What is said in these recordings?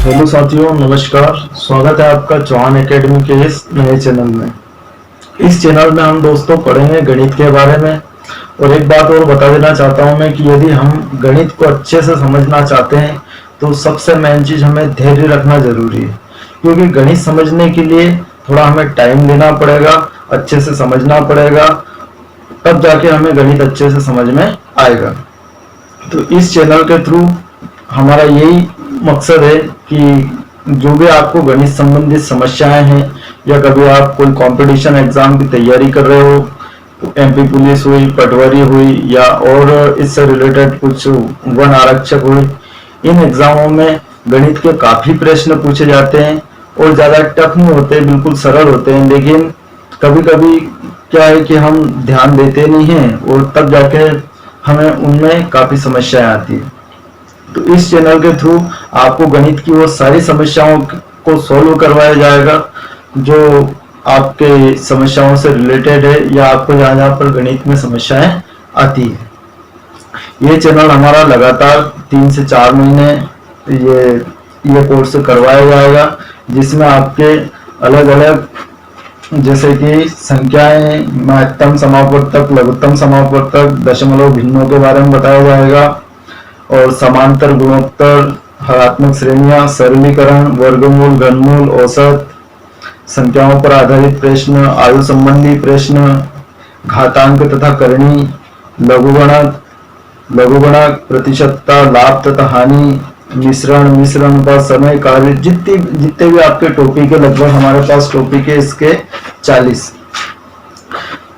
Hello साथियों, नमस्कार। स्वागत है आपका चौहान एकेडमी के इस नए चैनल में। इस चैनल में हम दोस्तों पढ़ेंगे गणित के बारे में। और एक बात और बता देना चाहता हूं मैं कि यदि हम गणित को अच्छे से समझना चाहते हैं तो सबसे मेन चीज हमें धैर्य रखना जरूरी है, क्योंकि गणित समझने के लिए थोड़ा हमें टाइम देना पड़ेगा, अच्छे से समझना पड़ेगा, तब जाके हमें गणित अच्छे से समझ में आएगा। तो इस चैनल के थ्रू हमारा यही मकसद है कि जो भी आपको गणित संबंधित समस्याएं हैं या कभी आप कोई कंपटीशन एग्जाम की तैयारी कर रहे हो, एमपी पुलिस हुई, पटवारी हुई या और इससे रिलेटेड कुछ वन आरक्षक हुई, इन एग्जामों में गणित के काफी प्रश्न पूछे जाते हैं और ज्यादा टफ नहीं होते, बिल्कुल सरल होते हैं। लेकिन कभी कभी क्या है कि हम ध्यान देते नहीं हैं और तब जाके हमें उनमें काफी समस्याएं आती है। तो इस चैनल के थ्रू आपको गणित की वो सारी समस्याओं को सॉल्व करवाया जाएगा जो आपके समस्याओं से रिलेटेड है या आपको जहां जहां पर गणित में समस्याएं आती है। ये चैनल हमारा लगातार 3 से 4 महीने ये कोर्स करवाया जाएगा, जिसमें आपके अलग अलग जैसे कि संख्याएं, महत्तम समापवर्तक, लघुत्तम समापवर्तक, दशमलव भिन्नों के बारे में बताया जाएगा और समांतर, गुणोत्तर, हरात्मक श्रेणियां, सरलीकरण, वर्गमूल, घनमूल, औसत, संख्याओं पर आधारित प्रश्न, आयु संबंधी प्रश्न, घातांक तथा करणी, लघुगणक, प्रतिशतता, लाभ तथा हानि, मिश्रण पर समय, कार्य, जितने भी आपके टॉपिक है, लगभग हमारे पास टॉपिक है इसके 40।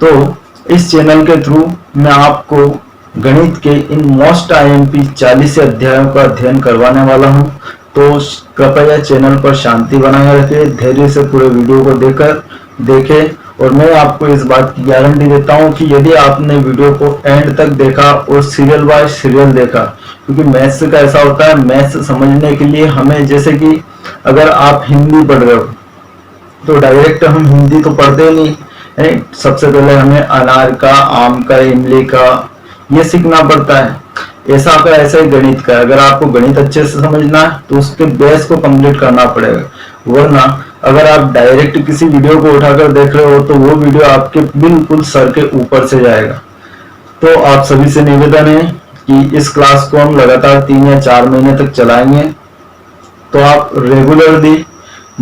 तो इस चैनल के थ्रू मैं आपको गणित के इन मोस्ट आईएमपी 40 अध्यायों का अध्ययन करवाने वाला हूं। तो कृपया चैनल पर शांति बनाए रखें, धैर्य से पूरे वीडियो को देखें और मैं आपको इस बात की गारंटी देता हूं कि यदि आपने वीडियो को एंड तक देखा और सीरियल बाय सीरियल देखा, क्योंकि मैथ्स का ऐसा होता है, मैथ्स समझने के लिए हमें, जैसे कि अगर आप हिंदी पढ़ रहे हो तो डायरेक्ट हम हिंदी तो पढ़ते नहीं है, सबसे पहले हमें अनार का, आम का, इमली का ये सीखना पड़ता है। ऐसा का ऐसा ही गणित का, अगर आपको गणित अच्छे से समझना है तो उसके बेस को कंप्लीट करना पड़ेगा, वरना अगर आप डायरेक्ट किसी वीडियो को उठाकर देख रहे हो तो वो वीडियो आपके बिल्कुल सर के ऊपर से जाएगा। तो आप सभी से निवेदन है कि इस क्लास को हम लगातार 3 या 4 महीने तक चलाएंगे। तो आप रेगुलरली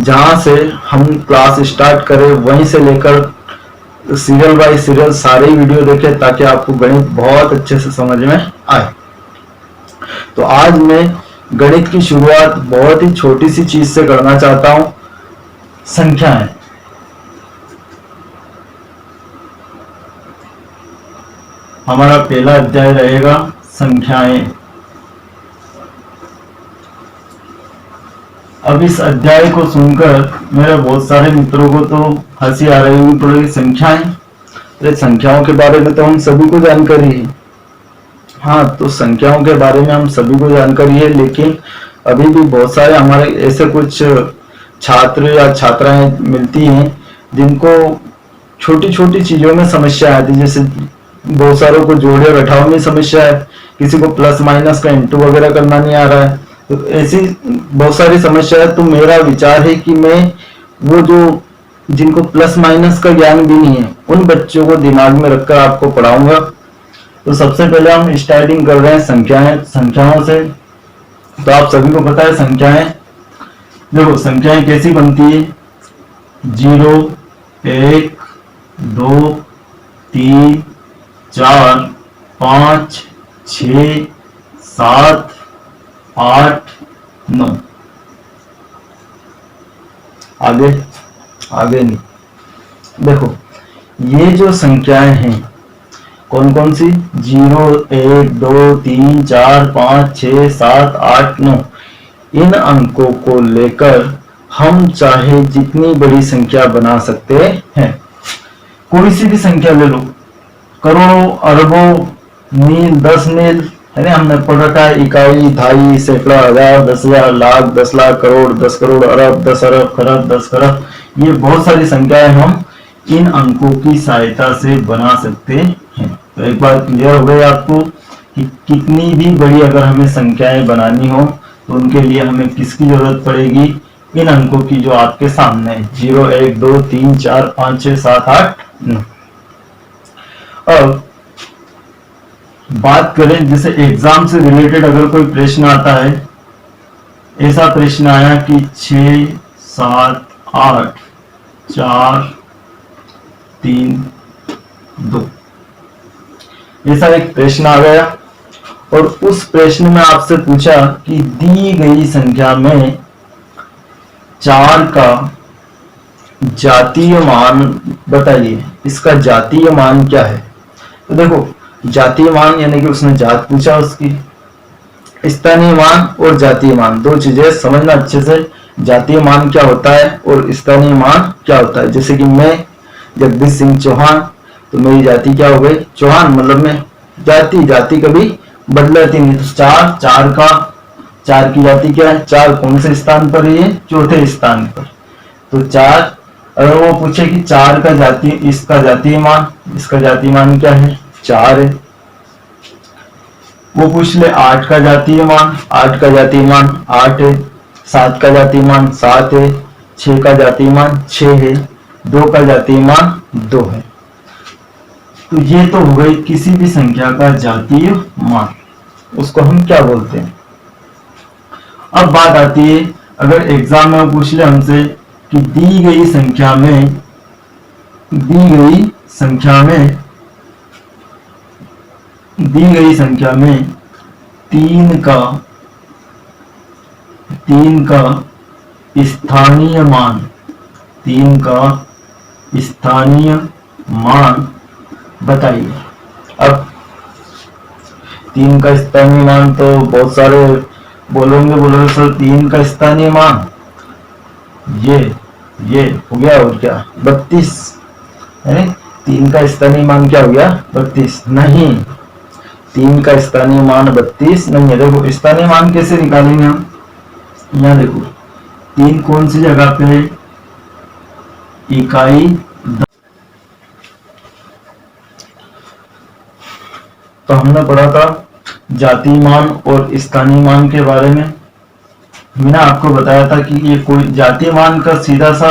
जहां से हम क्लास स्टार्ट करें वहीं से लेकर सीरियल बाय सीरियल सारे वीडियो देखें, ताकि आपको गणित बहुत अच्छे से समझ में आए। तो आज मैं गणित की शुरुआत बहुत ही छोटी सी चीज से करना चाहता हूं, संख्याएं। हमारा पहला अध्याय रहेगा संख्याएं। अब इस अध्याय को सुनकर मेरे बहुत सारे मित्रों को तो हंसी आ रही होगी, थोड़ी संख्याएं, अरे संख्याओं के बारे में तो हम सभी को जानकारी है। हाँ, तो संख्याओं के बारे में हम सभी को जानकारी है, लेकिन अभी भी बहुत सारे हमारे ऐसे कुछ छात्र या छात्राएं मिलती हैं जिनको छोटी छोटी चीजों में समस्या आती है। जैसे बहुत सारों को जोड़े बैठाओ में समस्या है, किसी को प्लस माइनस का इंटू वगैरह करना नहीं आ रहा है, तो ऐसी बहुत सारी समस्या है। तो मेरा विचार है कि मैं वो जो जिनको प्लस माइनस का ज्ञान भी नहीं है उन बच्चों को दिमाग में रखकर आपको पढ़ाऊंगा। तो सबसे पहले हम स्टार्टिंग कर रहे हैं संख्याओं से। तो आप सभी को पता है संख्याएं, देखो संख्याएं कैसी बनती है, 0, 1, 2, 3, 4, 5, 6, 7, 8, 9। आगे नहीं। देखो ये जो संख्याएं हैं कौन कौन सी, 0, 1, 2, 3, 4, 5, 6, 7, 8, 9, इन अंकों को लेकर हम चाहे जितनी बड़ी संख्या बना सकते हैं। कोई सी भी संख्या ले लो, करोड़ों, अरबों, नील, 10 नील, है ना, हमने पढ़ रखा है, इकाई, दहाई, सैकड़ा, हजार, 10,000, लाख, 10 लाख, करोड़, 10 करोड़, अरब, 10 अरब, खरब, 10 खरब, ये बहुत सारी संख्याएं हम इन अंकों की सहायता से बना सकते हैं। तो एक बार क्लियर हो गई आपको कि कितनी भी बड़ी अगर हमें संख्याएं बनानी हो तो उनके लिए हमें किसकी जरूरत पड़ेगी, इन अंकों की जो आपके सामने है, 0 1 2 3 4 5 6 7 8 9। अब बात करें जैसे एग्जाम से रिलेटेड अगर कोई प्रश्न आता है, ऐसा प्रश्न आया कि 6 7 8 4 3 2, ऐसा एक प्रश्न आ गया और उस प्रश्न में आपसे पूछा कि दी गई संख्या में 4 का जातीय मान बताइए, इसका जातीय मान क्या है। तो देखो जातीय मान यानी कि उसने जात पूछा उसकी, स्थानीय मान और जातीय मान दो चीजें समझना अच्छे से। जातीय मान क्या होता है और स्थानीय मान क्या होता है। जैसे कि मैं जगदीश सिंह चौहान, तो मेरी जाति क्या हो गई, चौहान, मतलब मैं जाति कभी बदलती नहीं। तो चार की जाति क्या है, 4 कौन से स्थान पर है, चौथे स्थान पर। तो 4, अगर वो पूछे कि 4 का जाति, इसका जातीय मान क्या है, 4 है। वो पूछ ले 8 का जातीय मान, 8 का जातीय मान 8 है। 7 का जातीय मान 7 है। 6 का जातीय मान 6 है। 2 का जातीय मान 2 है। तो ये तो हो गई किसी भी संख्या का जातीय मान, उसको हम क्या बोलते हैं। अब बात आती है अगर एग्जाम में पूछ ले हमसे कि दी गई संख्या में 3 का स्थानीय मान बताइए। अब 3 का स्थानीय मान तो बहुत सारे बोलोगे सर 3 का स्थानीय मान ये हो गया और क्या 32 है। 3 का स्थानीय मान क्या हो गया 32, नहीं 3 का स्थानीय मान 32 नहीं है। देखो स्थानीय मान कैसे निकालेंगे हम, यहाँ देखो 3 कौन सी जगह पे है, इकाई। तो हमने पढ़ा था जातीय मान और स्थानीय मान के बारे में। मैंने आपको बताया था कि ये कोई जातीय मान का सीधा सा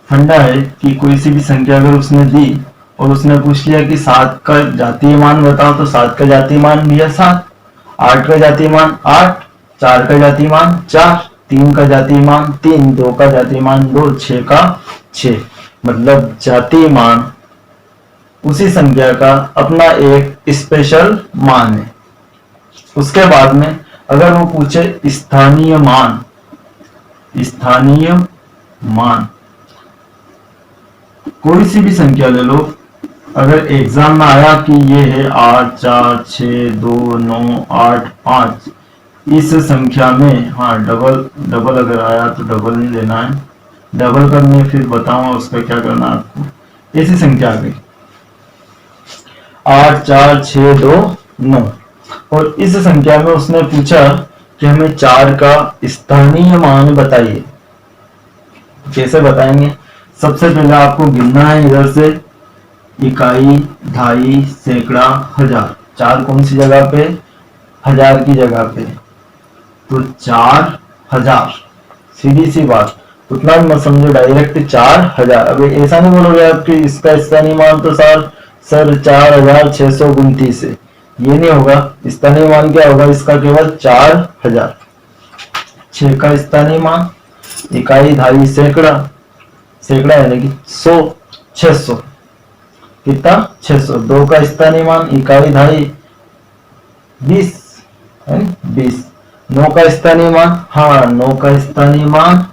फंडा है कि कोई सी भी संख्या अगर उसने दी और उसने पूछ लिया कि 7 का जातीय मान बताओ, तो 7 का जातीय मान भी है 7, 8 का जातीय मान 8, 4 का जातीय मान 4, 3 का जातीय मान 3, 2 का जातीय मान 2, 6 का 6। मतलब जातीय मान उसी संख्या का अपना एक स्पेशल मान है। उसके बाद में अगर वो पूछे स्थानीय मान कोई सी भी संख्या ले लो, अगर एग्जाम में आया कि ये है 8 4 6 2 9 8 5, इस संख्या में, हाँ डबल अगर आया तो डबल नहीं लेना है, डबल करने फिर बताऊंगा उसका क्या करना आपको। ऐसी संख्या आ गई 8 4 6 2 9 और इस संख्या में उसने पूछा कि हमें 4 का स्थानीय मान बताइए। कैसे बताएंगे, सबसे पहले आपको गिनना है इधर से इकाई, ढाई, सैकड़ा, हजार। 4 कौन सी जगह पे, 1000 की जगह पे, तो 4000। सीधी सी बात, उतना मत समझो डायरेक्ट 4000। अब ऐसा नहीं बोलोगे आपकी इसका स्थानीय मान तो सर 4629 है, ये नहीं होगा। स्थानीय मान क्या होगा इसका, केवल 4000। 6 का स्थानीय मान, इकाई, ढाई, सैकड़ा यानी कि 100, 600, कितना 600। 2 का स्थानीय मान, इकाई, ढाई 20 है 20। 9 का स्थानीय मान, हाँ 9 का स्थानीय मान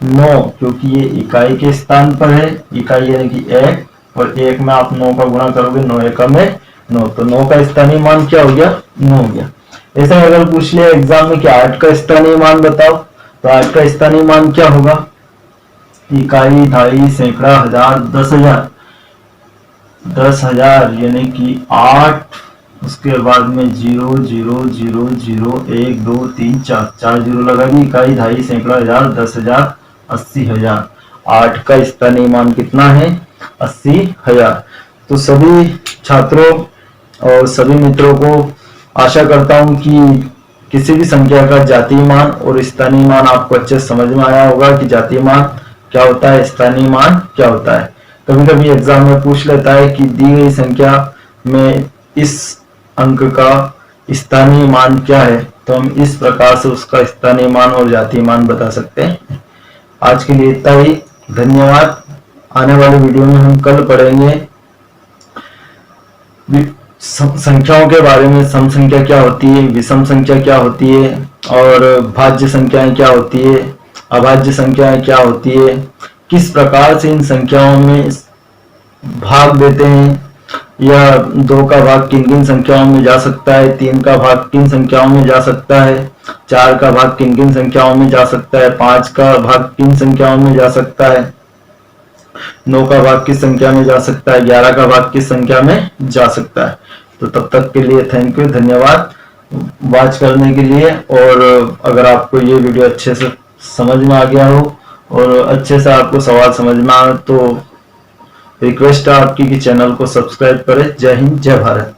9, क्योंकि ये इकाई के स्थान पर है, इकाई यानी कि 1, और 1 में आप 9 का गुणा करोगे, 9 एकम में 9, तो 9 का स्थानीय मान क्या हो गया, 9 हो गया। ऐसा अगर पूछ लिया एग्जाम में कि 8 का स्थानीय मान बताओ, तो 8 का स्थानीय मान क्या होगा, इकाई, ढाई, सैकड़ा, हजार, 10,000। 10,000 यानी कि 8, उसके बाद में 0 0 0 0 1 2 3 4 जीरो लगा दी। इकाई, ढाई, सैकड़ा, हजार, 10,000, 80,000। 8 का स्थानीय मान कितना है, 80,000। तो सभी छात्रों और सभी मित्रों को आशा करता हूं कि किसी भी संख्या का जातीय मान और स्थानीय मान आपको अच्छे से समझ में आया होगा कि जातीय मान क्या होता है, स्थानीय मान क्या होता है। कभी कभी एग्जाम में पूछ लेता है कि दी गई संख्या में इस अंक का स्थानीय मान क्या है, तो हम इस प्रकार से उसका स्थानीय मान और जातीय मान बता सकते हैं। आज के लिए इतना ही, धन्यवाद। आने वाले वीडियो में हम कल पढ़ेंगे संख्याओं के बारे में। सम संख्या क्या होती है, विषम संख्या क्या होती है, और भाज्य संख्याएं क्या होती है, अभाज्य संख्याएं क्या होती है, किस प्रकार से इन संख्याओं में भाग देते हैं, या 2 का भाग किन किन संख्याओं में जा सकता है, 3 का भाग किन संख्याओं में जा सकता है, 4 का भाग किन किन संख्याओं में जा सकता है, 5 का भाग किन संख्याओं में जा सकता है, 9 का भाग किस संख्या में जा सकता है, 11 का भाग किस संख्या में जा सकता है। तो तब तक के लिए थैंक यू, धन्यवाद वॉच करने के लिए। और अगर आपको ये वीडियो अच्छे से समझ में आ गया हो और अच्छे से आपको सवाल समझ में आए तो रिक्वेस्ट है आपकी कि चैनल को सब्सक्राइब करें। जय हिंद, जय भारत।